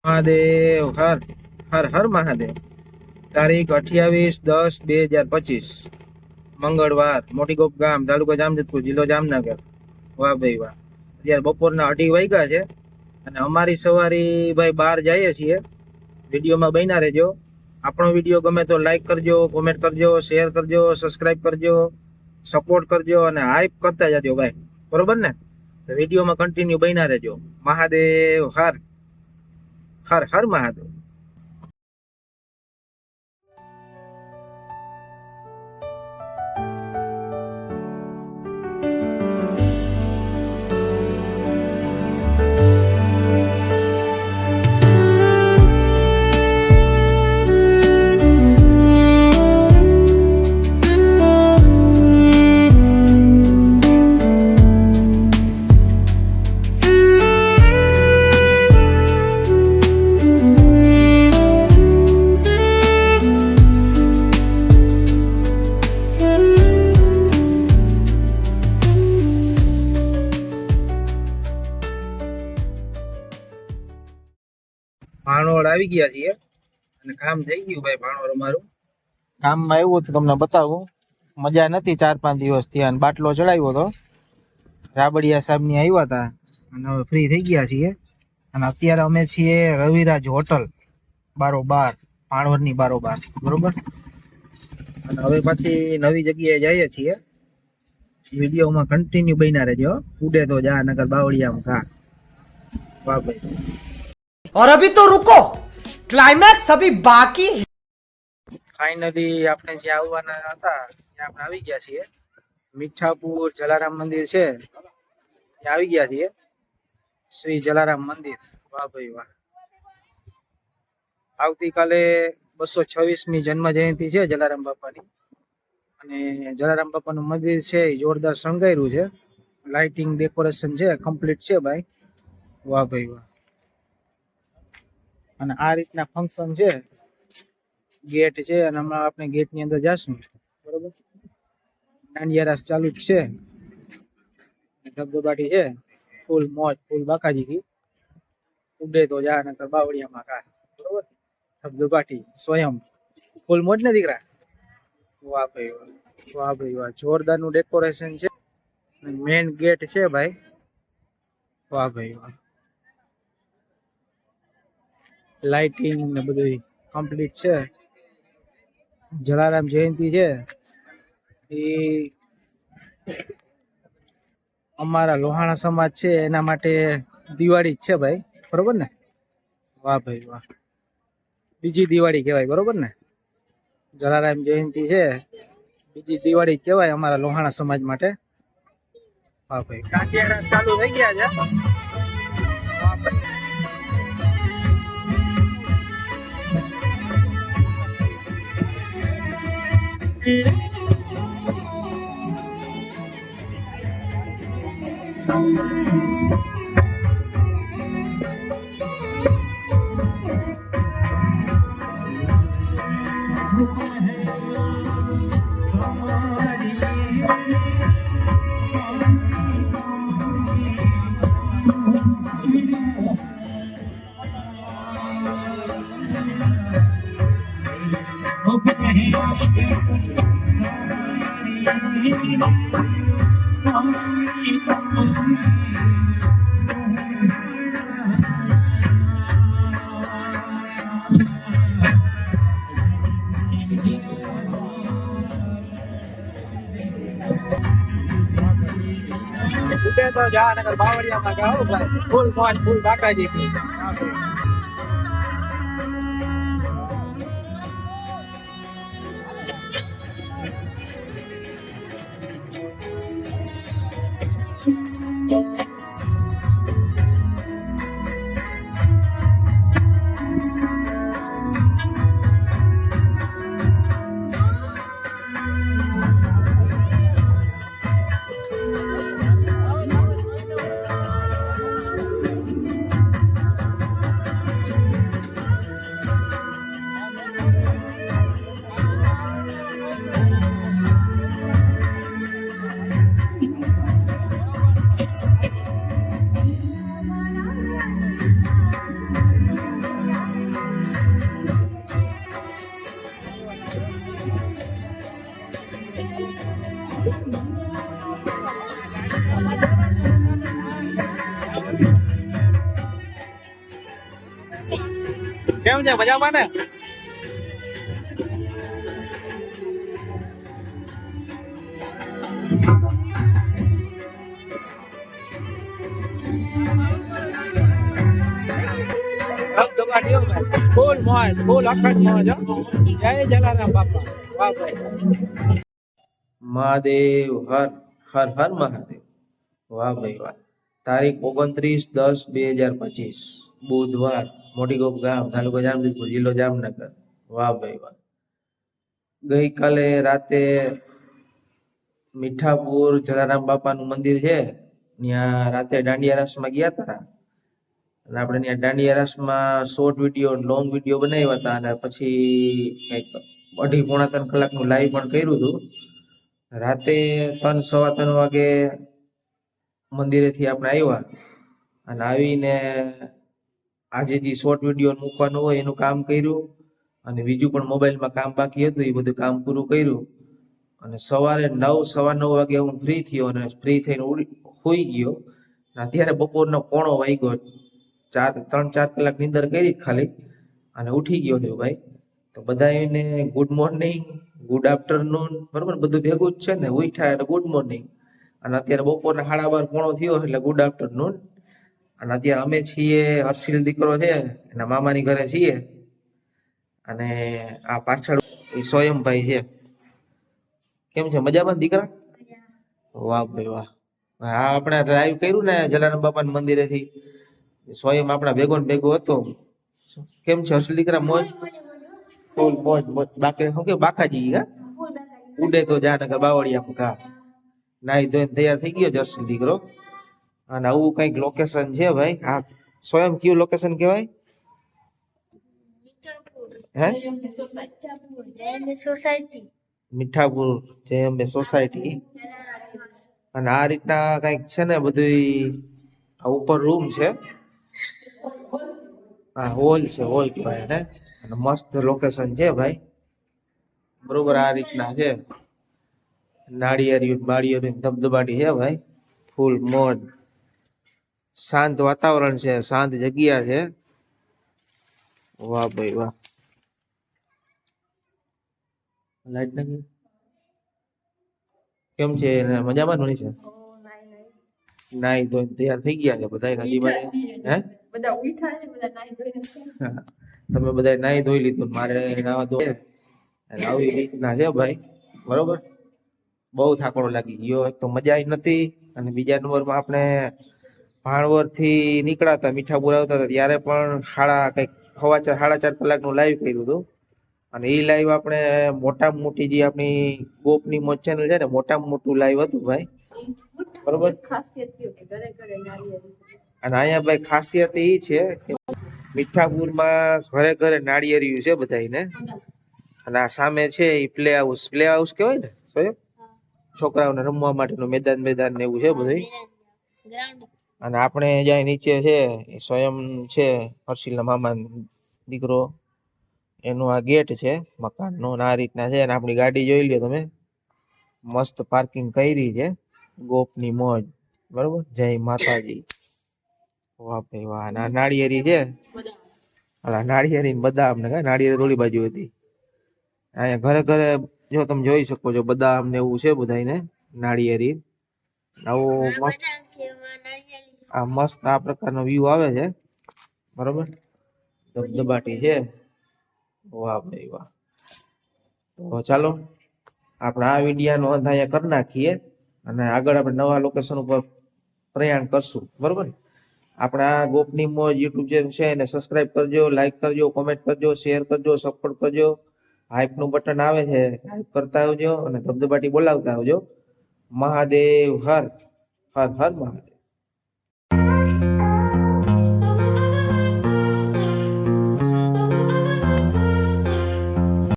મહાદેવ હર હર હર મહાદેવ। તારીખ 28/10/2025 મંગળવાર, મોટી ગોપ ગામ, તાલુકો જામજોધપુર, જિલ્લો જામનગર। વાહ ભાઈ વાહ। અત્યારે બપોરના 2:30 વાગ્યા છે અને અમારી સવારી ભાઈ બહાર જઈએ છીએ। વિડીયોમાં બન્યા રહેજો। આપણો વિડીયો ગમે તો લાઈક કરજો, કોમેન્ટ કરજો, શેર કરજો, સબસ્ક્રાઇબ કરજો, સપોર્ટ કરજો અને હાઈપ કરતા જજો ભાઈ, બરોબર ને? તો વિડીયોમાં કન્ટિન્યુ બન્યા રહેજો। મહાદેવ હર હર હર મહાદેવ। ભાણોડ આવી ગયા છીએ અને કામ થઈ ગયું ભાઈ। ભાણોડ અમારું કામમાં આવ્યું તો તમને બતાવું। મજા નથી 4-5 દિવસથી અને બાટલો ચડાવ્યો હતો। રાબડિયા સાહેબની આવ્યા હતા અને હવે ફ્રી થઈ ગયા છીએ અને અત્યારે અમે છીએ રવિરાજ હોટલ બારોબાર, ભાણવડની બારોબાર, બરોબર? અને હવે પછી નવી જગ્યાએ જઈએ છીએ। વિડીયોમાં કન્ટિન્યુ બન્યા રહેજો। ઉડે તો જા નગર બાવળિયામાં કા। વાહ ભાઈ। और अभी तो रुको, क्लाइमैक्स अभी बाकी। ફાઇનલી આપણે જ્યાં આવવાના હતા ત્યાં આપણે આવી ગયા છીએ। મીઠાપુર જલારામ મંદિર છે ત્યાં આવી ગયા છીએ। શ્રી જલારામ મંદિર, વાહ ભાઈ વાહ। આવતીકાલે 226મી જન્મ જયંતિ છે જલારામ બાપાની અને જલારામ બાપાનું મંદિર છે એ જોરદાર શણગાર્યું છે। લાઇટિંગ ડેકોરેશન છે કમ્પ્લીટ છે ભાઈ, વાહ ભાઈ વાહ। અને આ રીતના ફંક્શન છે, ગેટ છે અને હમણાં આપણે ગેટની અંદર જાશું, બરોબર? દાંડિયા રાસ ચાલુ જ છે, ધબધબાટી છે, ફૂલ મોજ, ફૂલ બાકાજી થી। ઉડે તો જા નકર બાવળિયામાં કા, બરોબર? ધબધબાટી સ્વયં ફૂલ મોજ ને દીકરા। વાહ ભાઈ વાહ, વાહ ભાઈ વાહ। જોરદાર નું ડેકોરેશન છે, મેન ગેટ છે ભાઈ, વાહ ભાઈ વાહ। લાઇટિંગ ને બધું કમ્પ્લીટ છે। જલારામ જયંતિ છે એ અમારા લોહાણા સમાજ છે એના માટે દિવાળી જ છે ભાઈ, બરોબર ને? વાહ ભાઈ વાહ। બીજી દિવાળી કહેવાય, બરોબર ને? જલારામ જયંતિ છે બીજી દિવાળી કહેવાય અમારા લોહાણા સમાજ માટે। વાહ ભાઈ। દાંડિયા રાસ ચાલુ થઈ ગયા છે, વાહ ભાઈ। ઉડે તો જા નગર બાવળિયામાં કા, હો ભાઈ, ફૂલ મોજ, ફૂલ બાકાજી થી। કેમ છે મજામાં ને? ફૂલ મોજ, ફૂલ અખંડ મોજ હો. જય જલારામ બાપા. વાહ ભાઈ. મહાદેવ હર હર હર મહાદેવ. વાહ ભાઈ વાહ. તારીખ 29/10/2025 બુધવાર, મોટીગોપ ગામ, તાલુકો જામજોધપુર, જિલ્લો જામનગર. વાહ ભાઈ વાહ. ગઈકાલે રાતે મીઠાપુર જલારામ બાપાનું મંદિર છે, ત્યાં રાતે દાંડિયા રાસમાં ગયા હતા. અને આપણે ત્યાં દાંડિયા રાસમાં શોર્ટ વિડીયો, લોંગ વિડીયો બનાવ્યા હતા, અને પછી કંઈક 2.5-3 કલાકનું લાઈવ પણ કર્યું હતું. રાતે 3-3:15 વાગે મંદિરેથી આપણે આવ્યા, અને આવીને આજે જે શોર્ટ વિડીયો મૂકવાનું હોય એનું કામ કર્યું, અને બીજું પણ મોબાઈલમાં કામ બાકી હતું એ બધું કામ પૂરું કર્યું. અને સવારે 9-9:15 વાગે હું ફ્રી થયો, અને ફ્રી થઈને સૂઈ ગયો. અત્યારે બપોરનો 1 વાગ્યો, 3-4 કલાક નીંદર કરી ખાલી, અને ઉઠી ગયો છું ભાઈ. તો બધાને ગુડ મોર્નિંગ, ગુડ આફ્ટરનૂન, બરોબર, બધું ભેગું જ છે ને. ઉઠ્યા એટલે ગુડ મોર્નિંગ, અને અત્યારે બપોરના 12:30 1 થયો એટલે ગુડ આફ્ટરનૂન. અને અત્યારે અમે છીએ, હર્ષિલ દીકરો છે એના મામાની ઘરે છીએ, અને આ પાછળ એ સ્વયંભાઈ છે. કેમ છે મજામાં દીકરા? વાહ ભાઈ વાહ. હા, આપણે લાઈવ કર્યું ને જલારામ બાપાના મંદિરેથી, સ્વયં આપણા ભેગો ને ભેગો હતો. કેમ છે હર્ષિલ દીકરા? મોજ? ફૂલ મોજ મોજ. બાકી શું કે બાકાજી હા ઉડે તો જાનગર બાવળિયા ઘા. નાઈ ધોઈને તૈયાર થઈ ગયો હર્ષિલ દીકરો. અને આવું કઈક લોકેશન છે ભાઈ. આ સ્વયં કયું લોકેશન કહેવાય? હે? મીઠાપુર જય અંબે સોસાયટી. અને આ રીતના કઈક છે ને બધું. આ ઉપર રૂમ છે, હા હોલ છે, હોલ કહેવાય ને. અને મસ્ત લોકેશન છે ભાઈ, બરોબર. આ રીતના છે, નાળિયેરી બાળિયેરી ધબધબાટી છે ભાઈ. ફૂલ મોજ, શાંત વાતાવરણ છે, શાંત જગ્યા છે. વાહ ભાઈ વાહ. લાઈટ નાખી. કેમ છે મજામાં નહીં છે? નાઈ તો તૈયાર થઈ ગયા છે બધા નદી માં. હે બધા ઉઠા છે, બધા નાઈ ધોઈને. તમે બધા નાઈ ધોઈ લીધું, મારે નાવા ધોઈ. આવી રીતના છે ભાઈ, બરોબર. બહુ થાકડો લાગી ગયો, એક તો મજા આવી નથી, અને બીજા નંબરમાં આપણે ભાણવર થી નીકળ્યા હતા, મીઠાપુર આવતા હતા ત્યારે પણ કંઈક 4:15 કલાકનું લાઈવ કર્યું હતું. અને એ લાઈવ આપણે મોટામાં મોટી જે આપણી ગોપની મોજ ચેનલ છે ને, મોટામાં મોટું લાઈવ હતું ભાઈ, બરોબર. અને અહીંયા ભાઈ ખાસિયત એ છે કે મીઠાપુરમાં ઘરે ઘરે નાળિયેરિયું છે બધાને. અને આ સામે છે એ પ્લે હાઉસ કહેવાય ને સ્વયં, છોકરાઓને રમવા માટેનું મેદાન ને એવું છે બધું. અને આપણે જ્યાં નીચે છે એ સ્વયં છે હર્ષિલના મામા દીકરો, એનું આ ગેટ છે મકાનનો. આ રીતના છે, અને આપણી ગાડી જોઈ લ્યો તમે, મસ્ત પાર્કિંગ કરી છે. ગોપની મોજ, બરોબર. જય માતાજી. વાહ ભાઈ વાહ. આ નાળિયેરી છે, નાળિયેરી બદામ ને નાળિયેરી થોડી બાજુ હતી. અહીંયા ઘરે ઘરે જો તમે જોઈ શકો છો, બદામ ને એવું છે બધાને નાળિયેરી. આવું મસ્ત, આ મસ્ત આ પ્રકારનો વ્યૂ આવે છે, બરોબર. ધબધબાટી છે. વાહ ભાઈ વાહ. તો ચાલો આપણે આ વિડીયાનો અંત અહીંયા કરી નાખીએ, અને આગળ આપણે નવા લોકેશન ઉપર પ્રયાણ કરશું, બરોબર. આપણા ગોપની મોજ યુટ્યુબ ચેનલ છે એને સબસ્ક્રાઇબ કરજો, લાઈક કરજો, કોમેન્ટ કરજો, શેર કરજો, સપોર્ટ કરજો. હાઈપ નું બટન આવે છે, હાઈપ કરતા આવજો, અને ધબધબાટી બોલાવતા આવજો. મહાદેવ હર હર હર મહાદેવ.